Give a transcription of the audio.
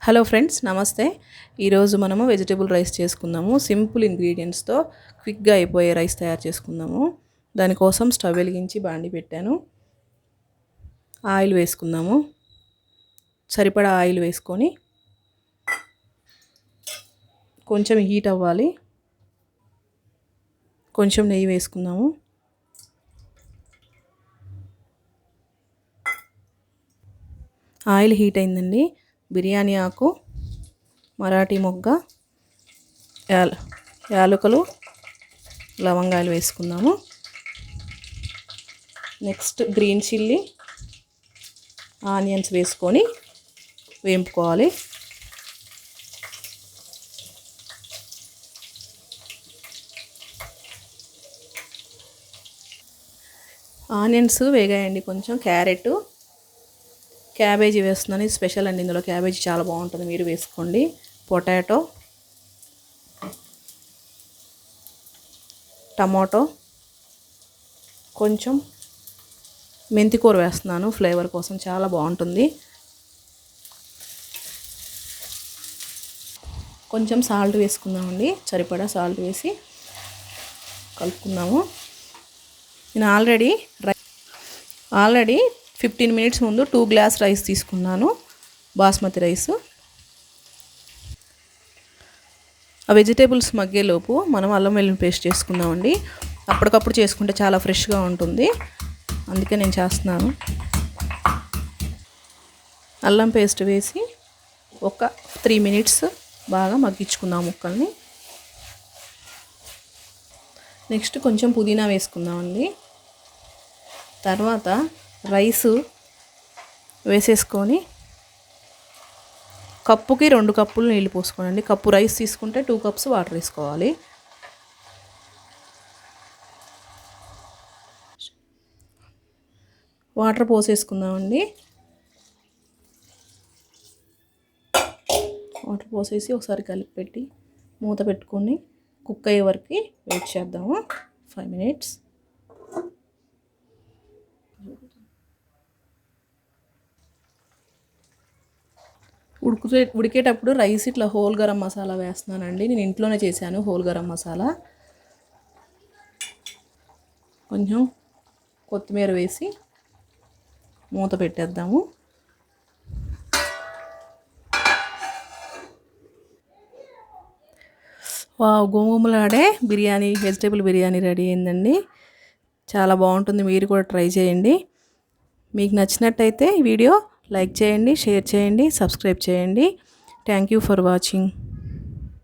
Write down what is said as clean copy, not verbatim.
Hello friends నమస్తే. ఈరోజు మనము వెజిటేబుల్ రైస్ చేసుకుందాము. సింపుల్ ఇంగ్రీడియంట్స్తో క్విక్గా అయిపోయే రైస్ తయారు చేసుకుందాము. దానికోసం స్టవ్ వెలిగించి బాండి పెట్టాను. ఆయిల్ వేసుకుందాము. సరిపడా ఆయిల్ వేసుకొని కొంచెం హీట్ అవ్వాలి. కొంచెం నెయ్యి వేసుకుందాము. ఆయిల్ హీట్ అయిందండి. బిర్యానీ ఆకు, మరాఠీ మొగ్గ, యాలకులు, లవంగాలు వేసుకుందాము. నెక్స్ట్ గ్రీన్ చిల్లీ, ఆనియన్స్ వేసుకొని వేపుకోవాలి. ఆనియన్స్ వేగాయండి. కొంచెం క్యాబేజీ వేస్తున్నాను. ఇది స్పెషల్ అండి. ఇందులో క్యాబేజీ చాలా బాగుంటుంది, మీరు వేసుకోండి. పొటాటో, టమాటో, కొంచెం మెంతి కూర వేస్తున్నాను ఫ్లేవర్ కోసం, చాలా బాగుంటుంది. కొంచెం సాల్ట్ వేసుకుందామండి. సరిపడా సాల్ట్ వేసి కలుపుకుందాము. నేను ఆల్రెడీ 15 మినిట్స్ ముందు 2 గ్లాస్ రైస్ తీసుకున్నాను, బాస్మతి రైస్. ఆ వెజిటేబుల్స్ మగ్గేలోపు మనం అల్లం వెల్లుల్లి పేస్ట్ చేసుకుందామండి. అప్పటికప్పుడు చేసుకుంటే చాలా ఫ్రెష్గా ఉంటుంది, అందుకే నేను చేస్తున్నాను. అల్లం పేస్ట్ వేసి ఒక 3 మినిట్స్ బాగా మగ్గించుకుందాం ముక్కల్ని. నెక్స్ట్ కొంచెం పుదీనా వేసుకుందామండి. తర్వాత రైసు వేసేసుకొని కప్పుకి 2 కప్పులు నీళ్ళు పోసుకోండి. కప్పు రైస్ తీసుకుంటే 2 కప్స్ వాటర్ వేసుకోవాలి. వాటర్ పోసేసుకుందామండి. వాటర్ పోసేసి ఒకసారి కలిపి పెట్టి మూత పెట్టుకొని కుక్ అయ్యే వరకు వెయిట్ చేద్దాము. 5 మినిట్స్. ఉడికేటప్పుడు రైస్ ఇట్లా హోల్ గరం మసాలా వేస్తున్నానండి. నేను ఇంట్లోనే చేశాను హోల్ గరం మసాలా. కొంచెం కొత్తిమీర వేసి మూత పెట్టేద్దాము. గుమగుమలాడే బిర్యానీ, వెజిటేబుల్ బిర్యానీ రెడీ అయిందండి. చాలా బాగుంటుంది, మీరు కూడా ట్రై చేయండి. మీకు నచ్చినట్టయితే ఈ వీడియో లైక్ చేయండి, షేర్ చేయండి, సబ్స్క్రైబ్ చేయండి. Thank you for watching.